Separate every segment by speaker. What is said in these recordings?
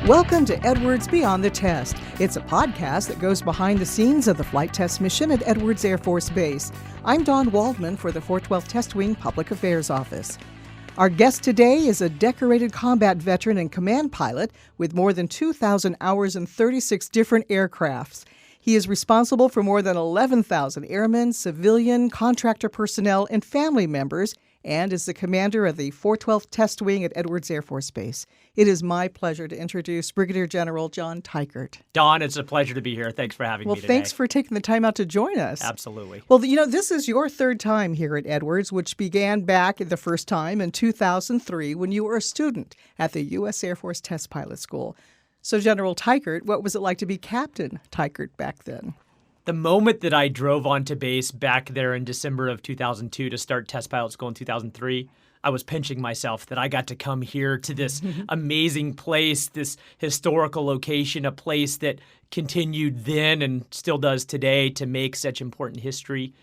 Speaker 1: Welcome to Edwards Beyond the Test. It's a podcast that goes behind the scenes of the flight test mission at Edwards Air Force Base. I'm Dawn Waldman for the 412th Test Wing Public Affairs Office. Our guest today is a decorated combat veteran and command pilot with more than 2,000 hours in 36 different aircrafts. He is responsible for more than 11,000 airmen, civilian, contractor personnel, and family members, and is the commander of the 412th Test Wing at Edwards Air Force Base. It is my pleasure to introduce Brigadier General John Teichert.
Speaker 2: Dawn, it's a pleasure to be here. Thanks for having me today.
Speaker 1: Well, thanks for taking the time out to join us.
Speaker 2: Absolutely.
Speaker 1: Well, this is your third time here at Edwards, which began back the first time in 2003 when you were a student at the U.S. Air Force Test Pilot School. So, General Teichert, what was it like to be Captain Teichert back then?
Speaker 2: The moment that I drove onto base back there in December of 2002 to start test pilot school in 2003, I was pinching myself that I got to come here to this amazing place, this historical location, a place that continued then and still does today to make such important history.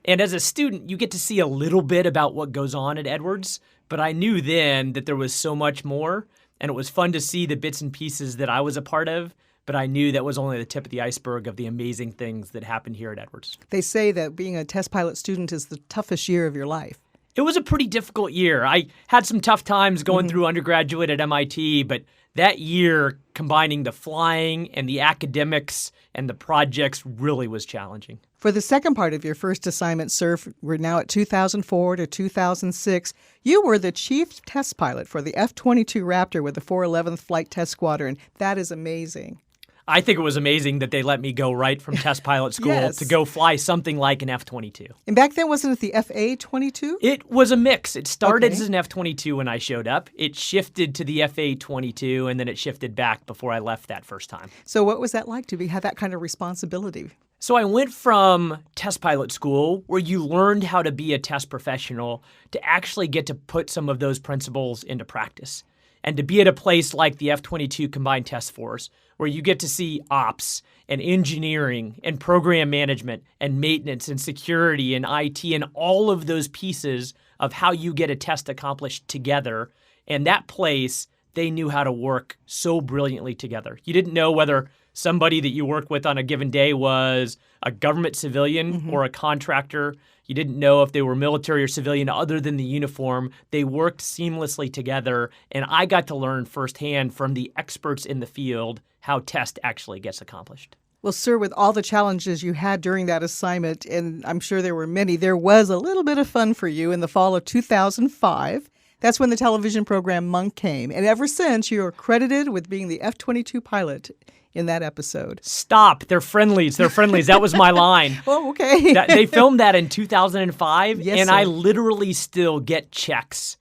Speaker 2: And as a student, you get to see a little bit about what goes on at Edwards, but I knew then that there was so much more, and it was fun to see the bits and pieces that I was a part of. But I knew that was only the tip of the iceberg of the amazing things that happened here at Edwards.
Speaker 1: They say that being a test pilot student is the toughest year of your life.
Speaker 2: It was a pretty difficult year. I had some tough times going through undergraduate at MIT, but that year, combining the flying and the academics and the projects really was challenging.
Speaker 1: For the second part of your first assignment, sir, we're now at 2004 to 2006. You were the chief test pilot for the F-22 Raptor with the 411th Flight Test Squadron. That is amazing.
Speaker 2: I think it was amazing that they let me go right from test pilot school
Speaker 1: Yes.
Speaker 2: to go fly something like an F-22.
Speaker 1: And back then, wasn't it the FA-22?
Speaker 2: It was a mix. It started
Speaker 1: Okay.
Speaker 2: as an F-22 when I showed up. It shifted to the FA-22, and then it shifted back before I left that first time.
Speaker 1: So what was that like to have that kind of responsibility?
Speaker 2: So I went from test pilot school, where you learned how to be a test professional, to actually get to put some of those principles into practice. And to be at a place like the F-22 Combined Test Force, where you get to see ops and engineering and program management and maintenance and security and IT and all of those pieces of how you get a test accomplished together. And that place, they knew how to work so brilliantly together. You didn't know whether somebody that you worked with on a given day was a government civilian or a contractor. You didn't know if they were military or civilian other than the uniform. They worked seamlessly together, and I got to learn firsthand from the experts in the field how test actually gets accomplished.
Speaker 1: Well, sir, with all the challenges you had during that assignment, and I'm sure there were many, there was a little bit of fun for you in the fall of 2005. That's when the television program Monk came. And ever since, you are credited with being the F-22 pilot in that episode.
Speaker 2: Stop. They're friendlies. They're friendlies. That was my line.
Speaker 1: Oh, okay.
Speaker 2: They filmed that in 2005,
Speaker 1: Yes,
Speaker 2: and
Speaker 1: sir.
Speaker 2: I literally still get checks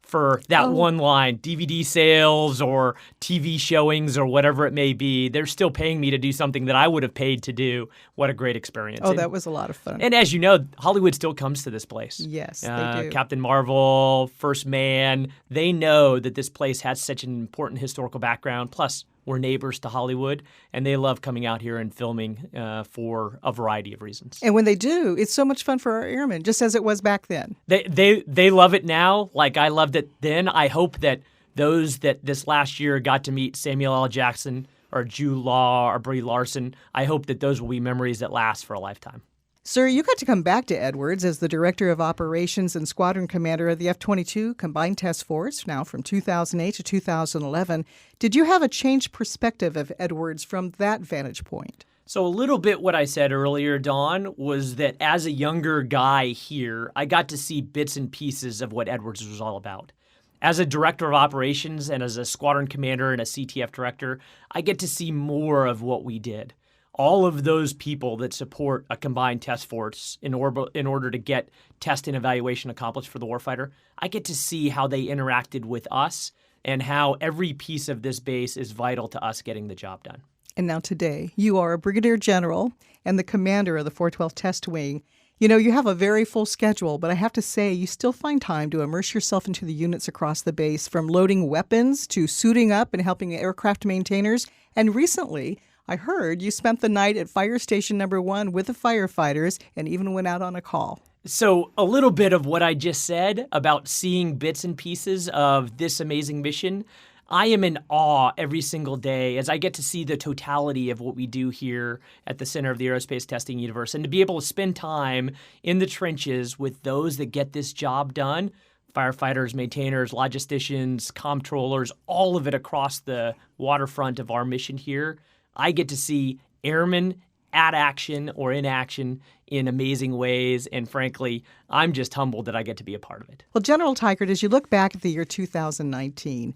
Speaker 2: for that one line. DVD sales or TV showings or whatever it may be. They're still paying me to do something that I would have paid to do. What a great experience.
Speaker 1: Oh, that was a lot of fun.
Speaker 2: And as you know, Hollywood still comes to this place.
Speaker 1: Yes, they do.
Speaker 2: Captain Marvel, First Man, they know that this place has such an important historical background. Plus, we're neighbors to Hollywood, and they love coming out here and filming for a variety of reasons.
Speaker 1: And when they do, it's so much fun for our airmen, just as it was back then.
Speaker 2: They love it now, like I loved it then. I hope that those that this last year got to meet Samuel L. Jackson or Jude Law or Brie Larson, I hope that those will be memories that last for a lifetime.
Speaker 1: Sir, you got to come back to Edwards as the Director of Operations and Squadron Commander of the F-22 Combined Test Force, now from 2008 to 2011. Did you have a changed perspective of Edwards from that vantage point?
Speaker 2: So a little bit what I said earlier, Dawn, was that as a younger guy here, I got to see bits and pieces of what Edwards was all about. As a Director of Operations and as a Squadron Commander and a CTF Director, I get to see more of what we did. All of those people that support a combined test force in order to get test and evaluation accomplished for the warfighter, I get to see how they interacted with us and how every piece of this base is vital to us getting the job done.
Speaker 1: And now today, you are a Brigadier General and the commander of the 412th Test Wing. You know, you have a very full schedule, but I have to say you still find time to immerse yourself into the units across the base, from loading weapons to suiting up and helping aircraft maintainers. And recently, I heard you spent the night at Fire Station Number 1 with the firefighters and even went out on a call.
Speaker 2: So a little bit of what I just said about seeing bits and pieces of this amazing mission, I am in awe every single day as I get to see the totality of what we do here at the center of the Aerospace Testing Universe, and to be able to spend time in the trenches with those that get this job done, firefighters, maintainers, logisticians, comptrollers, all of it across the waterfront of our mission here. I get to see airmen at action or in action in amazing ways. And frankly, I'm just humbled that I get to be a part of it.
Speaker 1: Well, General Teichert, as you look back at the year 2019,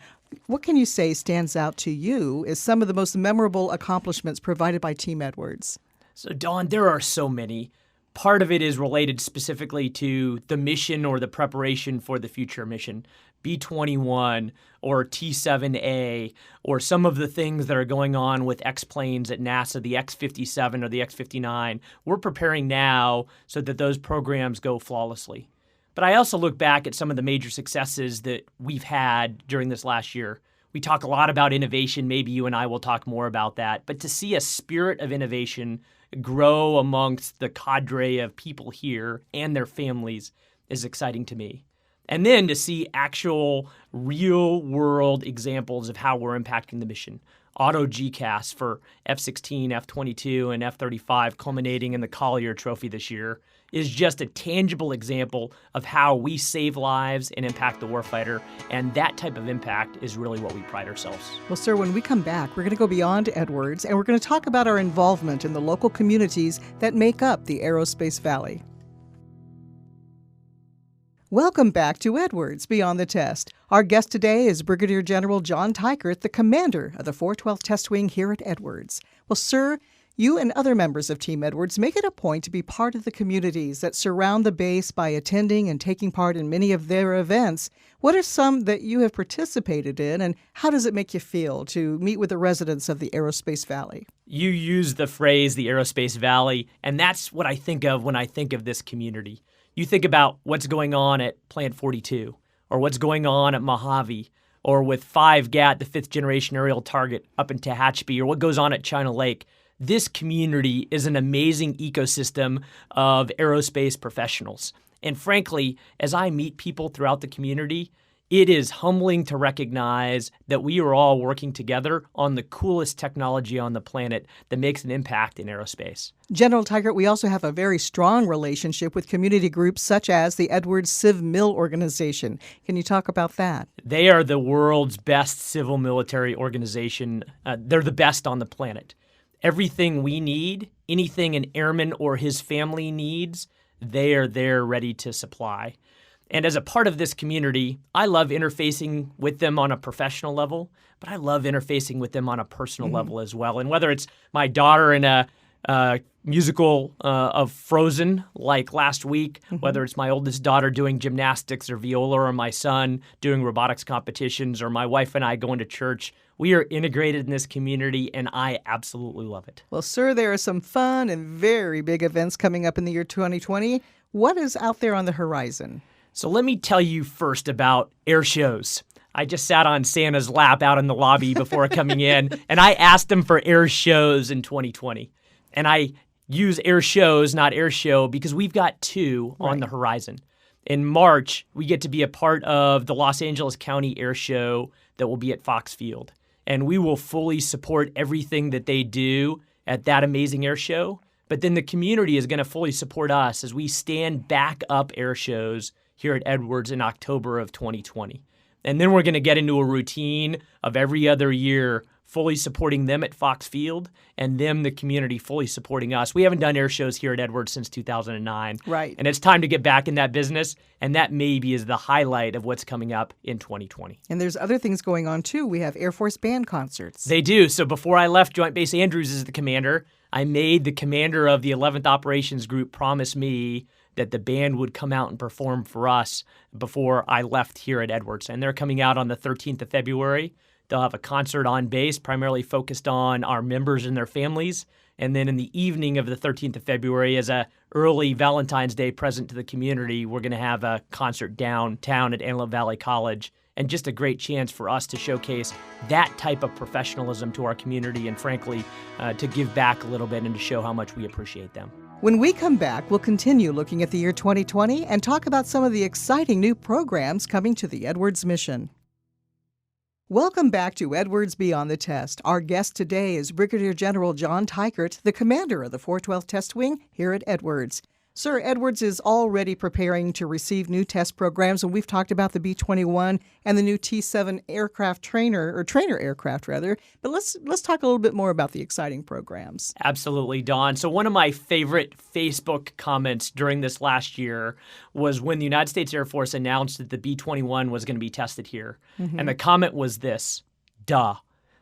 Speaker 1: what can you say stands out to you as some of the most memorable accomplishments provided by Team Edwards?
Speaker 2: So, Dawn, there are so many. Part of it is related specifically to the mission or the preparation for the future mission, B-21 or T-7A, or some of the things that are going on with X-planes at NASA, the X-57 or the X-59. We're preparing now so that those programs go flawlessly. But I also look back at some of the major successes that we've had during this last year. We talk a lot about innovation. Maybe you and I will talk more about that. But to see a spirit of innovation grow amongst the cadre of people here and their families is exciting to me. And then to see actual real-world examples of how we're impacting the mission. Auto GCAS for F-16, F-22, and F-35 culminating in the Collier Trophy this year is just a tangible example of how we save lives and impact the warfighter. And that type of impact is really what we pride ourselves.
Speaker 1: Well, sir, when we come back, we're going to go beyond Edwards, and we're going to talk about our involvement in the local communities that make up the Aerospace Valley. Welcome back to Edwards Beyond the Test. Our guest today is Brigadier General John Teichert, the commander of the 412th Test Wing here at Edwards. Well, sir, you and other members of Team Edwards make it a point to be part of the communities that surround the base by attending and taking part in many of their events. What are some that you have participated in, and how does it make you feel to meet with the residents of the Aerospace Valley?
Speaker 2: You use the phrase the Aerospace Valley, and that's what I think of when I think of this community. You think about what's going on at Plant 42, or what's going on at Mojave, or with 5GAT, the fifth generation aerial target up in Tehachapi, or what goes on at China Lake. This community is an amazing ecosystem of aerospace professionals. And frankly, as I meet people throughout the community, it is humbling to recognize that we are all working together on the coolest technology on the planet that makes an impact in aerospace.
Speaker 1: General Teichert, we also have a very strong relationship with community groups such as the Edwards Civ Mil organization. Can you talk about that?
Speaker 2: They are the world's best civil military organization. They're the best on the planet. Everything we need, anything an airman or his family needs, they are there ready to supply. And as a part of this community, I love interfacing with them on a professional level, but I love interfacing with them on a personal level as well. And whether it's my daughter in a musical of Frozen like last week, whether it's my oldest daughter doing gymnastics or viola, or my son doing robotics competitions, or my wife and I going to church, we are integrated in this community, and I absolutely love it.
Speaker 1: Well, sir, there are some fun and very big events coming up in the year 2020. What is out there on the horizon?
Speaker 2: So let me tell you first about air shows. I just sat on Santa's lap out in the lobby before coming in, and I asked him for air shows in 2020. And I use air shows, not air show, because we've got two on the horizon. In March, we get to be a part of the Los Angeles County Air Show that will be at Fox Field. And we will fully support everything that they do at that amazing air show. But then the community is going to fully support us as we stand back up air shows here at Edwards in October of 2020. And then we're going to get into a routine of every other year fully supporting them at Fox Field, and them, the community, fully supporting us. We haven't done air shows here at Edwards since 2009.
Speaker 1: Right.
Speaker 2: And it's time to get back in that business, and that maybe is the highlight of what's coming up in 2020.
Speaker 1: And there's other things going on, too. We have Air Force band concerts.
Speaker 2: They do. So before I left Joint Base Andrews as the commander, I made the commander of the 11th Operations Group promise me that the band would come out and perform for us before I left here at Edwards. And they're coming out on the 13th of February. They'll have a concert on base, primarily focused on our members and their families. And then in the evening of the 13th of February, as a early Valentine's Day present to the community, we're going to have a concert downtown at Antelope Valley College. And just a great chance for us to showcase that type of professionalism to our community, and frankly, to give back a little bit and to show how much we appreciate them.
Speaker 1: When we come back, we'll continue looking at the year 2020 and talk about some of the exciting new programs coming to the Edwards mission. Welcome back to Edwards Beyond the Test. Our guest today is Brigadier General John Teichert, the commander of the 412th Test Wing here at Edwards. Sir, Edwards is already preparing to receive new test programs, and we've talked about the B-21 and the new T-7 aircraft trainer aircraft rather. But let's talk a little bit more about the exciting programs.
Speaker 2: Absolutely, Dawn. So one of my favorite Facebook comments during this last year was when the United States Air Force announced that the B-21 was going to be tested here. Mm-hmm. And the comment was this: duh.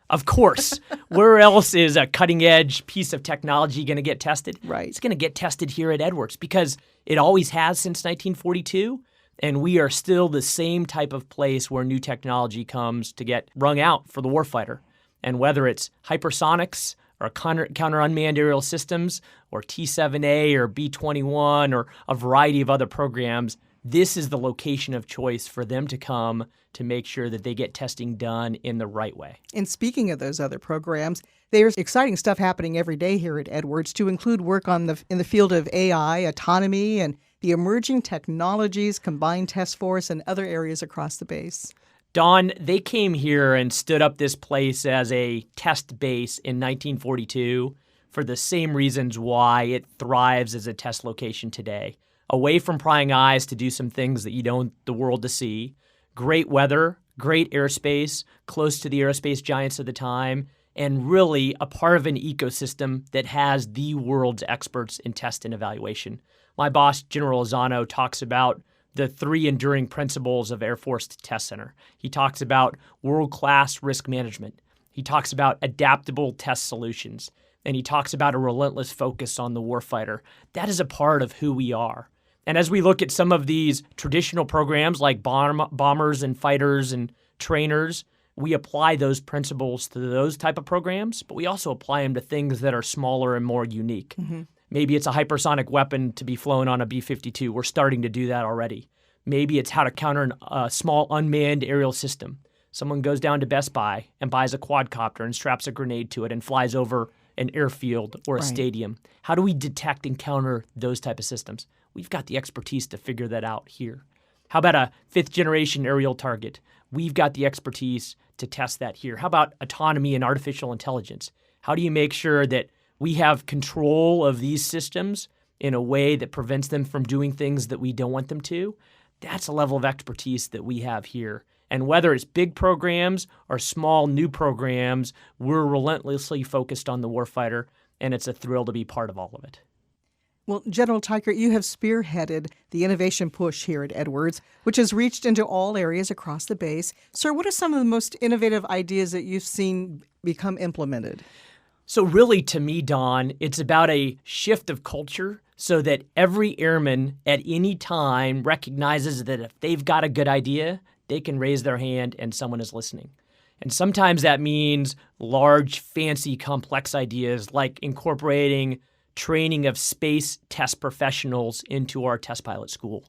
Speaker 2: Of course. Where else is a cutting-edge piece of technology going to get tested?
Speaker 1: Right.
Speaker 2: It's going to get tested here at Edwards because it always has since 1942, and we are still the same type of place where new technology comes to get wrung out for the warfighter. And whether it's hypersonics or counter unmanned aerial systems or T-7A or B-21 or a variety of other programs, this is the location of choice for them to come to make sure that they get testing done in the right way.
Speaker 1: And speaking of those other programs, there's exciting stuff happening every day here at Edwards, to include work in the field of AI, autonomy, and the emerging technologies, combined task force, and other areas across the base.
Speaker 2: Dawn, they came here and stood up this place as a test base in 1942 for the same reasons why it thrives as a test location today. Away from prying eyes to do some things that you don't want the world to see. Great weather, great airspace, close to the aerospace giants of the time, and really a part of an ecosystem that has the world's experts in test and evaluation. My boss, General Lozano, talks about the 3 enduring principles of Air Force Test Center. He talks about world-class risk management. He talks about adaptable test solutions. And he talks about a relentless focus on the warfighter. That is a part of who we are. And as we look at some of these traditional programs like bombers and fighters and trainers, we apply those principles to those type of programs, but we also apply them to things that are smaller and more unique. Mm-hmm. Maybe it's a hypersonic weapon to be flown on a B-52. We're starting to do that already. Maybe it's how to counter a small unmanned aerial system. Someone goes down to Best Buy and buys a quadcopter and straps a grenade to it and flies over an airfield or a stadium. How do we detect and counter those type of systems? We've got the expertise to figure that out here. How about a 5th-generation aerial target? We've got the expertise to test that here. How about autonomy and artificial intelligence? How do you make sure that we have control of these systems in a way that prevents them from doing things that we don't want them to? That's a level of expertise that we have here. And whether it's big programs or small new programs, we're relentlessly focused on the warfighter, and it's a thrill to be part of all of it.
Speaker 1: Well, General Teichert, you have spearheaded the innovation push here at Edwards, which has reached into all areas across the base. Sir, what are some of the most innovative ideas that you've seen become implemented?
Speaker 2: So really, to me, Don, it's about a shift of culture so that every airman at any time recognizes that if they've got a good idea, they can raise their hand and someone is listening. And sometimes that means large, fancy, complex ideas like incorporating training of space test professionals into our test pilot school,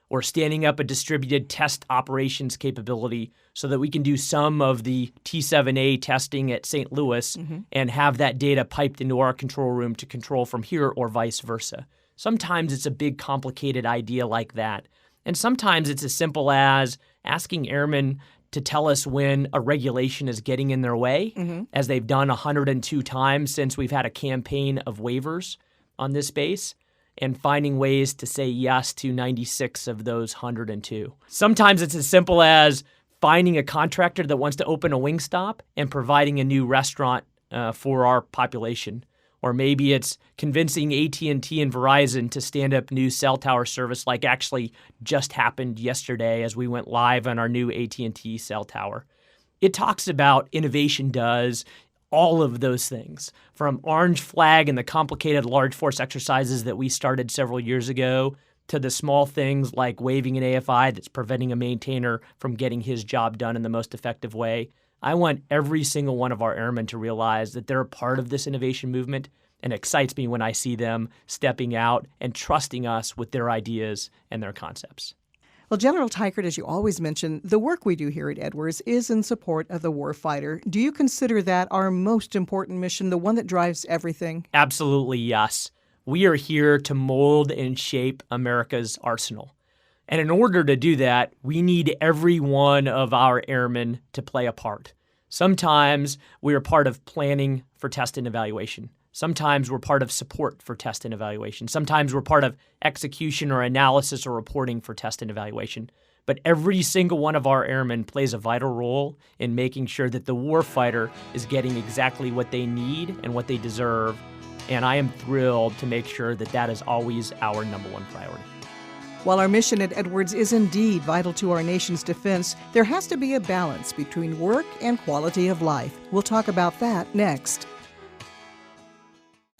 Speaker 2: or standing up a distributed test operations capability so that we can do some of the T-7A testing at St. Louis and have that data piped into our control room to control from here or vice versa. Sometimes it's a big, complicated idea like that. And sometimes it's as simple as asking airmen to tell us when a regulation is getting in their way, as they've done 102 times since we've had a campaign of waivers on this base, and finding ways to say yes to 96 of those 102. Sometimes it's as simple as finding a contractor that wants to open a Wingstop and providing a new restaurant for our population. Or maybe it's convincing AT&T and Verizon to stand up new cell tower service like actually just happened yesterday as we went live on our new AT&T cell tower. It talks about innovation does all of those things, from Orange Flag and the complicated large force exercises that we started several years ago to the small things like waiving an AFI that's preventing a maintainer from getting his job done in the most effective way. I want every single one of our airmen to realize that they're a part of this innovation movement, and it excites me when I see them stepping out and trusting us with their ideas and their concepts.
Speaker 1: Well, General Teichert, as you always mention, the work we do here at Edwards is in support of the warfighter. Do you consider that our most important mission, the one that drives everything?
Speaker 2: Absolutely, yes. We are here to mold and shape America's arsenal. And in order to do that, we need every one of our airmen to play a part. Sometimes we are part of planning for test and evaluation. Sometimes we're part of support for test and evaluation. Sometimes we're part of execution or analysis or reporting for test and evaluation. But every single one of our airmen plays a vital role in making sure that the warfighter is getting exactly what they need and what they deserve. And I am thrilled to make sure that that is always our number one priority.
Speaker 1: While our mission at Edwards is indeed vital to our nation's defense, there has to be a balance between work and quality of life. We'll talk about that next.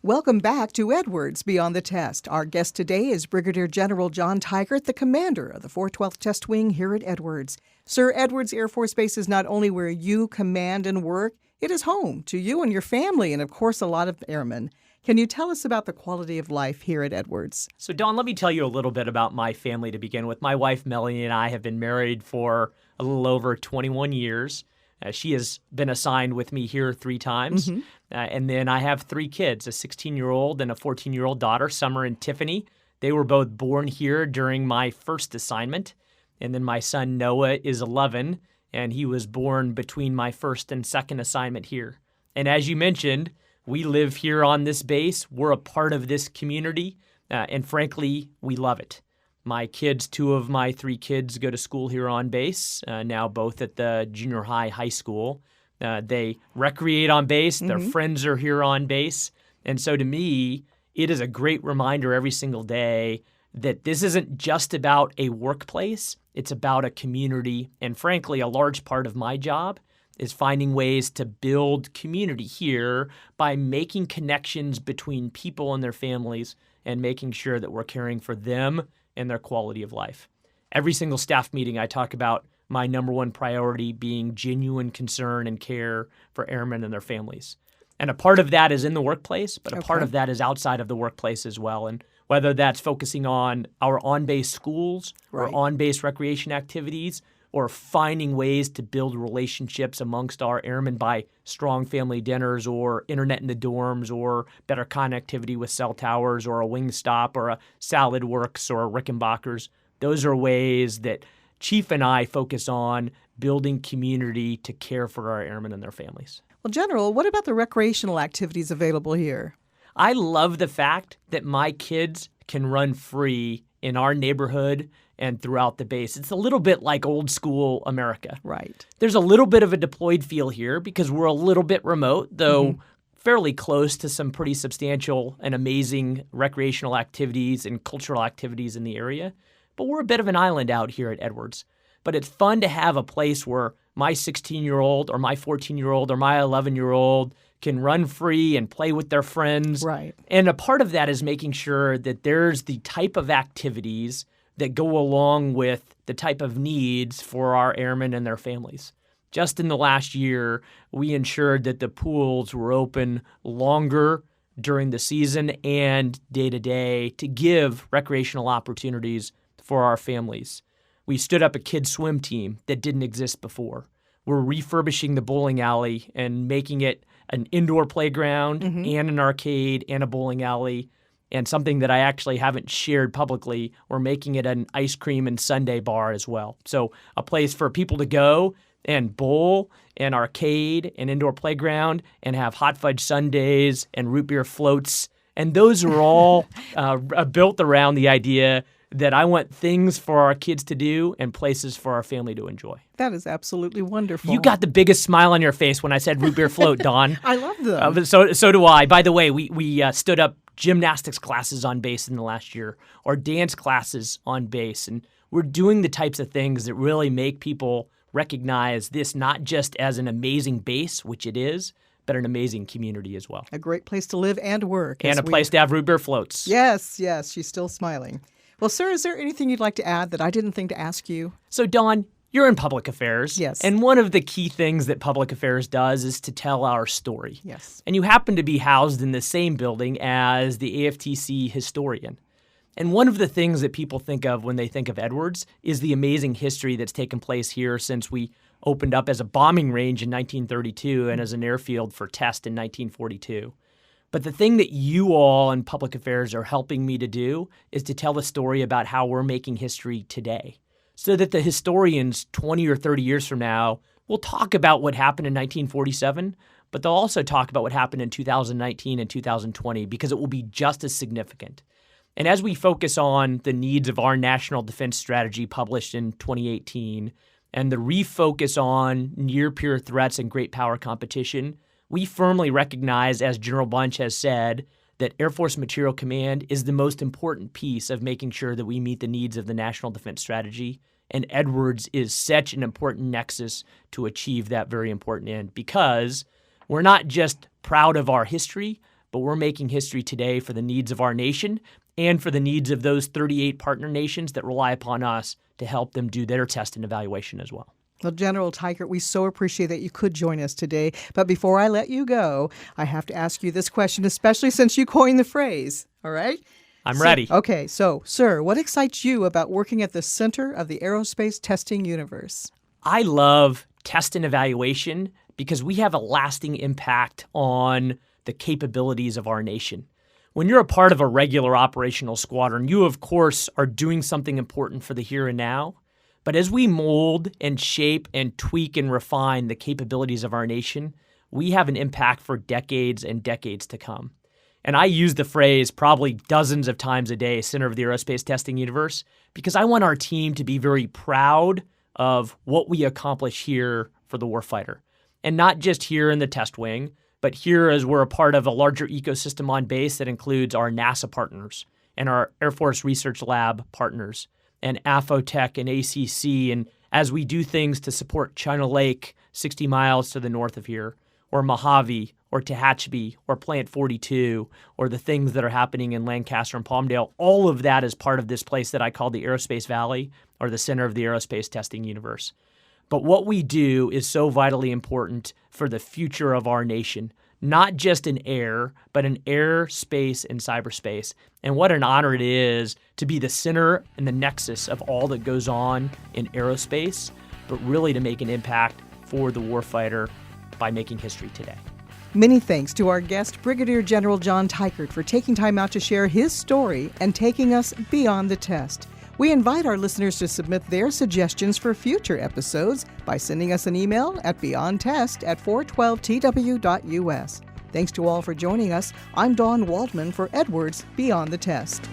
Speaker 1: Welcome back to Edwards Beyond the Test. Our guest today is Brigadier General John Teichert, the commander of the 412th Test Wing here at Edwards. Sir, Edwards Air Force Base is not only where you command and work, it is home to you and your family and, of course, a lot of airmen. Can you tell us about the quality of life here at Edwards?
Speaker 2: So, Dawn, let me tell you a little bit about my family to begin with. My wife, Melanie, and I have been married for a little over 21 years. She has been assigned with me here 3 times. And then I have 3 kids, a 16-year-old and a 14-year-old daughter, Summer and Tiffany. They were both born here during my first assignment. And then my son, Noah, is 11, and he was born between my first and second assignment here. And as you mentioned, we live here on this base. We're a part of this community, and frankly, we love it. My kids, 2 of my 3 kids go to school here on base, now both at the junior high school. They recreate on base. Their friends are here on base. And so to me, it is a great reminder every single day that this isn't just about a workplace. It's about a community. And frankly, a large part of my job is finding ways to build community here by making connections between people and their families and making sure that we're caring for them and their quality of life. Every single staff meeting, I talk about my number one priority being genuine concern and care for airmen and their families. And a part of that is in the workplace, but a part of that is outside of the workplace as well. And whether that's focusing on our on-base schools or on-base recreation activities, or finding ways to build relationships amongst our airmen by strong family dinners or internet in the dorms or better connectivity with cell towers or a Wingstop or a Salad Works or a Rickenbackers. Those are ways that Chief and I focus on building community to care for our airmen and their families.
Speaker 1: Well, General, what about the recreational activities available here?
Speaker 2: I love the fact that my kids can run free in our neighborhood and throughout the base. It's a little bit like old school America.
Speaker 1: Right.
Speaker 2: There's a little bit of a deployed feel here because we're a little bit remote, though fairly close to some pretty substantial and amazing recreational activities and cultural activities in the area. But we're a bit of an island out here at Edwards. But it's fun to have a place where my 16-year-old or my 14-year-old or my 11-year-old can run free and play with their friends.
Speaker 1: Right.
Speaker 2: And a part of that is making sure that there's the type of activities that go along with the type of needs for our airmen and their families. Just in the last year, we ensured that the pools were open longer during the season and day-to-day to give recreational opportunities for our families. We stood up a kids' swim team that didn't exist before. We're refurbishing the bowling alley and making it an indoor playground and an arcade and a bowling alley. And something that I actually haven't shared publicly, we're making it an ice cream and sundae bar as well. So a place for people to go and bowl and arcade and indoor playground and have hot fudge sundaes and root beer floats. And those are all built around the idea that I want things for our kids to do and places for our family to enjoy.
Speaker 1: That is absolutely wonderful.
Speaker 2: You got the biggest smile on your face when I said root beer float, Dawn.
Speaker 1: I love them.
Speaker 2: So do I. By the way, we stood up gymnastics classes on base in the last year or dance classes on base. And we're doing the types of things that really make people recognize this not just as an amazing base, which it is, but an amazing community as well.
Speaker 1: A great place to live and work.
Speaker 2: And a place to have root beer floats.
Speaker 1: Yes, she's still smiling. Well, sir, is there anything you'd like to add that I didn't think to ask you?
Speaker 2: So, Dawn, you're in public affairs.
Speaker 1: Yes.
Speaker 2: And one of the key things that public affairs does is to tell our story.
Speaker 1: Yes.
Speaker 2: And you happen to be housed in the same building as the AFTC historian. And one of the things that people think of when they think of Edwards is the amazing history that's taken place here since we opened up as a bombing range in 1932 and as an airfield for test in 1942. But the thing that you all in public affairs are helping me to do is to tell the story about how we're making history today, so that the historians 20 or 30 years from now will talk about what happened in 1947, but they'll also talk about what happened in 2019 and 2020 because it will be just as significant. And as we focus on the needs of our national defense strategy published in 2018 and the refocus on near-peer threats and great power competition, we firmly recognize, as General Bunch has said, that Air Force Material Command is the most important piece of making sure that we meet the needs of the national defense strategy. And Edwards is such an important nexus to achieve that very important end because we're not just proud of our history, but we're making history today for the needs of our nation and for the needs of those 38 partner nations that rely upon us to help them do their test and evaluation as well.
Speaker 1: Well, General Teichert, we so appreciate that you could join us today. But before I let you go, I have to ask you this question, especially since you coined the phrase. All right?
Speaker 2: I'm ready.
Speaker 1: Okay. So, sir, what excites you about working at the center of the aerospace testing universe?
Speaker 2: I love test and evaluation because we have a lasting impact on the capabilities of our nation. When you're a part of a regular operational squadron, you, of course, are doing something important for the here and now. But as we mold and shape and tweak and refine the capabilities of our nation, we have an impact for decades and decades to come. And I use the phrase probably dozens of times a day, center of the aerospace testing universe, because I want our team to be very proud of what we accomplish here for the warfighter. And not just here in the test wing, but here as we're a part of a larger ecosystem on base that includes our NASA partners and our Air Force Research Lab partners and AFOTech and ACC, and as we do things to support China Lake 60 miles to the north of here, or Mojave, or Tehachapi, or Plant 42, or the things that are happening in Lancaster and Palmdale, all of that is part of this place that I call the Aerospace Valley, or the center of the aerospace testing universe. But what we do is so vitally important for the future of our nation, not just in air, but in air, space, and cyberspace. And what an honor it is to be the center and the nexus of all that goes on in aerospace, but really to make an impact for the warfighter by making history today.
Speaker 1: Many thanks to our guest, Brigadier General John Teichert, for taking time out to share his story and taking us beyond the test. We invite our listeners to submit their suggestions for future episodes by sending us an email at beyondtest@412tw.us. Thanks to all for joining us. I'm Dawn Waldman for Edwards Beyond the Test.